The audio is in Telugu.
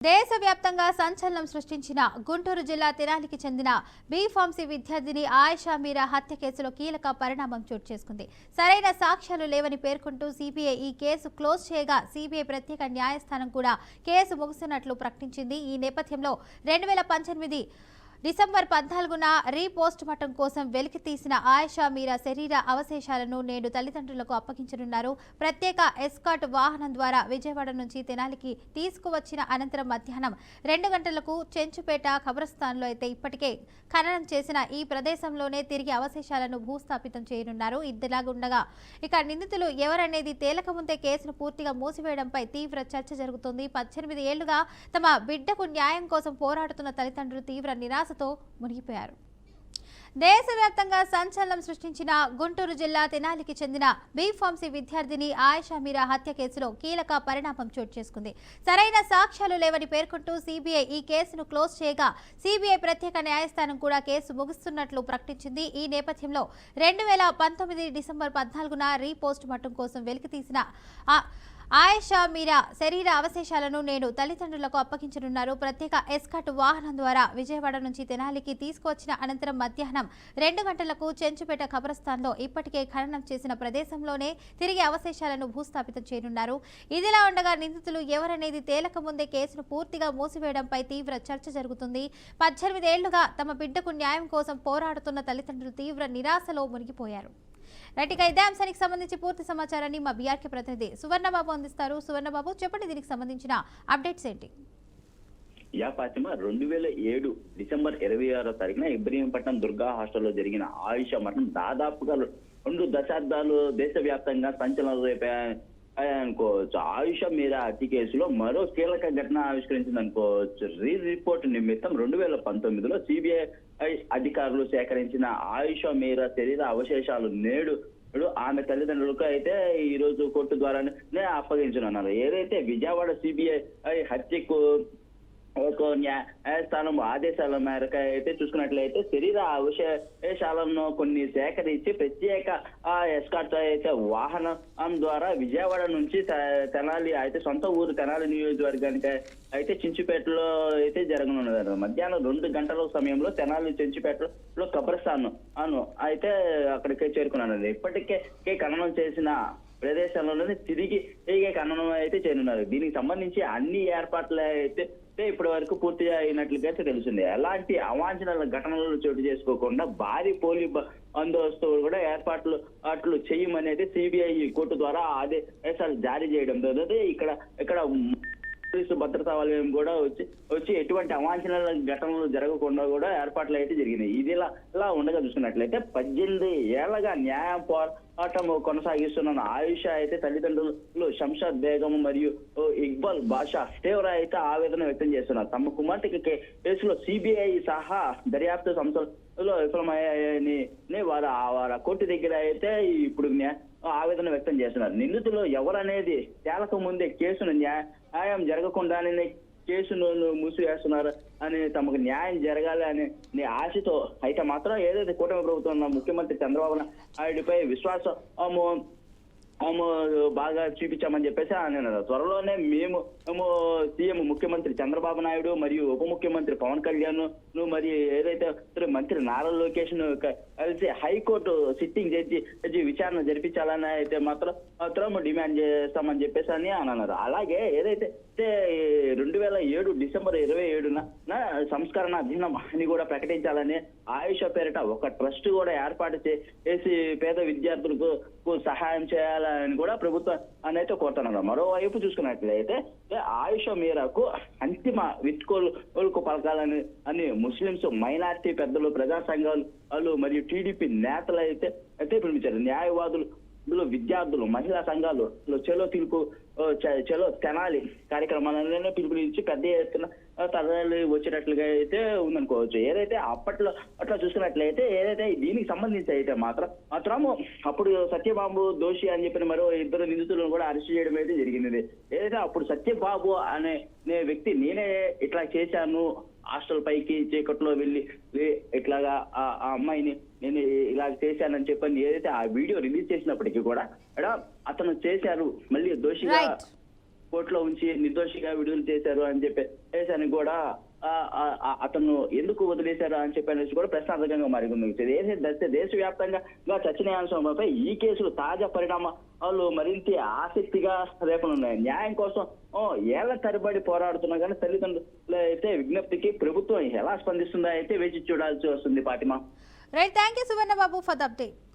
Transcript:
దేశవ్యాప్తంగా సంచలనం సృష్టించిన గుంటూరు జిల్లా తెనాలికి చెందిన బీఫార్మసీ విద్యార్థిని ఆయిషా మీరా హత్య కేసులో కీలక పరిణామం చోటు చేసుకుంది. సరైన సాక్ష్యాలు లేవని పేర్కొంటూ సిబిఐ ఈ కేసు క్లోజ్ చేయగా సిబిఐ ప్రత్యేక న్యాయస్థానం కూడా కేసు ముగిసినట్లు ప్రకటించింది. ఈ నేపథ్యంలో 2018 డిసెంబర్ 14న రీపోస్ట్ మార్టం కోసం వెలికి తీసిన ఆయిషా మీరా శరీర అవశేషాలను నేడు తల్లిదండ్రులకు అప్పగించనున్నారు. ప్రత్యేక ఎస్కాట్ వాహనం ద్వారా విజయవాడ నుంచి తెనాలికి తీసుకువచ్చిన అనంతరం మధ్యాహ్నం 2 గంటలకు చెంచుపేట ఖబరస్థాన్లో అయితే ఇప్పటికే ఖననం చేసిన ఈ ప్రదేశంలోనే తిరిగి అవశేషాలను భూస్థాపితం చేయనున్నారు. ఇదిలాగుండగా ఇక నిందితులు ఎవరనేది తేలక ముందే కేసును పూర్తిగా మూసివేయడంపై తీవ్ర చర్చ జరుగుతోంది. 18 ఏళ్లుగా తమ బిడ్డకు న్యాయం కోసం పోరాడుతున్న తల్లిదండ్రులు తీవ్ర నిరాశతో మునిగిపోయారు. దేశవ్యాప్తంగా సంచలనం సృష్టించిన గుంటూరు జిల్లా తెనాలికి చెందిన బీఫార్మసీ విద్యార్థిని ఆయిషా మీరా హత్య కేసులో కీలక పరిణామం చోటు చేసుకుంది. సరైన సాక్ష్యాలు లేవని పేర్కొంటూ సిబిఐ ఈ కేసును క్లోజ్ చేయగా సిబిఐ ప్రత్యేక న్యాయస్థానం కూడా కేసు ముగుస్తున్నట్లు ప్రకటించింది. ఈ నేపథ్యంలో 2019 డిసెంబర్ 14న రీపోస్ట్ మార్టం కోసం వెలికితీసిన ఆయిషా మీరా శరీర అవశేషాలను నేడు తల్లిదండ్రులకు అప్పగించనున్నారు. ప్రత్యేక ఎస్కాట్ వాహనం ద్వారా విజయవాడ నుంచి తెనాలికి తీసుకువచ్చిన అనంతరం మధ్యాహ్నం 2 గంటలకు చెంచుపేట ఖబరస్థాన్లో ఇప్పటికే ఖననం చేసిన ప్రదేశంలోనే తిరిగి అవశేషాలను భూస్థాపితం చేయనున్నారు. ఇదిలా ఉండగా నిందితులు ఎవరనేది తేలక ముందే కేసును పూర్తిగా మూసివేయడంపై తీవ్ర చర్చ జరుగుతుంది. 18 ఏళ్లుగా తమ బిడ్డకు న్యాయం కోసం పోరాడుతున్న తల్లిదండ్రులు తీవ్ర నిరాశలో మునిగిపోయారు. రైట్గా ఇదే అంశానికి సంబంధించి పూర్తి సమాచారాన్ని మా బీఆర్కే ప్రతినిధి సువర్ణబాబు అందిస్తారు. సువర్ణబాబు, చెప్పండి, దీనికి సంబంధించిన అప్డేట్స్ ఏంటి? ఫాతిమా, 2007 డిసెంబర్ 26వ తారీఖున ఇబ్రహీంపట్నం దుర్గా హాస్టల్లో జరిగిన ఆయిషా మరణం దాదాపుగా 2 దశాబ్దాలు దేశవ్యాప్తంగా సంచలనం రేపాయనుకోవచ్చు. ఆయిషా మీరా హత్య కేసులో మరో కీలక ఘటన ఆవిష్కరించింది అనుకోవచ్చు. రిపోర్ట్ నిమిత్తం 2019లో సిబిఐ అధికారులు సేకరించిన ఆయిషా మీరా శరీర అవశేషాలు నేడు ఆమె తల్లిదండ్రులకు అయితే ఈ రోజు కోర్టు ద్వారానే అప్పగించనున్నారు. ఏదైతే విజయవాడ సిబిఐ హత్యకు న్యాయస్థానం ఆదేశాల మేరకు అయితే చూసుకున్నట్లయితే శరీర అవశేషాలను కొన్ని సేకరించి ప్రత్యేక ఎస్కాట్ అయితే వాహనం ద్వారా విజయవాడ నుంచి తెనాలి అయితే సొంత ఊరు తెనాలి నియోజకవర్గానికి అయితే చెంచుపేటలో అయితే జరగనున్నది. మధ్యాహ్నం 2 గంటల సమయంలో తెనాలి చెంచుపేటలో ఖబరస్థాన్ అయితే అక్కడికే చేరుకున్నాను. ఇప్పటికే ఖననం చేసిన ప్రదేశంలోనే తిరిగి ఖననం అయితే చేయనున్నారు. దీనికి సంబంధించి అన్ని ఏర్పాట్లు అయితే ఇప్పటి వరకు పూర్తిగా అయినట్లుగా తెలిసింది. ఎలాంటి అవాంఛనీయ ఘటనలు చోటు చేసుకోకుండా భారీ పోలీస్ బందోబస్తు కూడా ఏర్పాట్లు చేయమని అయితే సిబిఐ కోర్టు ద్వారా ఆదేశాలు జారీ చేయడం ఇక్కడ పోలీసు భద్రతా వలయం కూడా వచ్చి ఎటువంటి అవాంఛనీయ ఘటనలు జరగకుండా కూడా ఏర్పాట్లు అయితే జరిగినాయి. ఇది ఇలా ఉండగా చూసుకున్నట్లయితే 18 ఏళ్లగా న్యాయ పోరాటం కొనసాగిస్తున్న ఆయిషా అయితే తల్లిదండ్రులు శంషాద్ బేగం మరియు ఇక్బాల్ బాషా తీవ్ర అయితే ఆవేదన వ్యక్తం చేస్తున్నారు. తమ కుమార్తెకి కేసులో సిబిఐ సహా దర్యాప్తు సంస్థలు విఫలమయ్యాయని వారు కోర్టు దగ్గర అయితే ఇప్పుడు ఆవేదన వ్యక్తం చేస్తున్నారు. నిందితులు ఎవరనేది తేలక ముందే కేసును న్యాయం జరగకుండానే కేసును మూసివేస్తున్నారు అని తమకు న్యాయం జరగాలి అనే ఆశతో అయితే మాత్రం ఏదైతే కూటమి ప్రభుత్వం ముఖ్యమంత్రి చంద్రబాబు నాయుడుపై విశ్వాసం బాగా చూపించామని చెప్పేసి అన్నారు. త్వరలోనే మేము సీఎం ముఖ్యమంత్రి చంద్రబాబు నాయుడు మరియు ఉప ముఖ్యమంత్రి పవన్ కళ్యాణ్ మరియు ఏదైతే మంత్రి నారా లోకేష్ కలిసి హైకోర్టు సిట్టింగ్ జడ్జి విచారణ జరిపించాలని అయితే మాత్రం డిమాండ్ చేస్తామని చెప్పేసి అని అన్నారు. అలాగే ఏదైతే 2007 డిసెంబర్ 27న సంస్కరణ దినం అని కూడా ప్రకటించాలని ఆయిషా పేరిట ఒక ట్రస్ట్ కూడా ఏర్పాటు చేసి పేద విద్యార్థులకు సహాయం చేయాలని కూడా ప్రభుత్వం అయితే కోరుతున్నారు. మరోవైపు చూసుకున్నట్లయితే ఆయిషా మీరాకు అంతిమ విత్కోలుకు పలకాలని ముస్లింస్, మైనార్టీ పెద్దలు, ప్రజా సంఘాలు మరియు టీడీపీ నేతలు అయితే పిలిపించారు. న్యాయవాదులు, విద్యార్థులు, మహిళా సంఘాలు చలో తెనాలి కార్యక్రమాలను పిలుపునిచ్చి పెద్ద ఎత్తున తరలి వచ్చినట్లుగా అయితే ఉందనుకోవచ్చు. ఏదైతే అట్లా చూసుకున్నట్లయితే ఏదైతే దీనికి సంబంధించి అయితే మాత్రం అప్పుడు సత్యబాబు దోషి అని చెప్పిన మరో 2 నిందితులను కూడా అరెస్ట్ చేయడం అయితే జరిగింది. ఏదైతే అప్పుడు సత్యబాబు అనే వ్యక్తి నేనే ఇట్లా చేశాను, హాస్టల్ పైకి చీకట్లో వెళ్ళి ఇట్లాగా ఆ అమ్మాయిని నేను ఇలా చేశానని చెప్పని ఏదైతే ఆ వీడియో రిలీజ్ చేసినప్పటికీ కూడా అతను చేశారు, మళ్ళీ దోషిగా కోర్టులో ఉంచి నిర్దోషిగా విడుదల చేశారు అని చెప్పేసి అని కూడా అతను ఎందుకు వదిలేశారు అని చెప్పి కూడా ప్రశ్నార్థకంగా మారింది. దేశవ్యాప్తంగా చర్చనీయాంశంపై ఈ కేసులు తాజా పరిణామాలు మరింత ఆసక్తిగా రేపనున్నాయి. న్యాయం కోసం ఏళ్ల తరబడి పోరాడుతున్నా కానీ తల్లిదండ్రుల అయితే విజ్ఞప్తికి ప్రభుత్వం ఎలా స్పందిస్తుందో అయితే వేచి చూడాల్సి వస్తుంది. Fatima. Right, thank you Suvarna Babu for the update.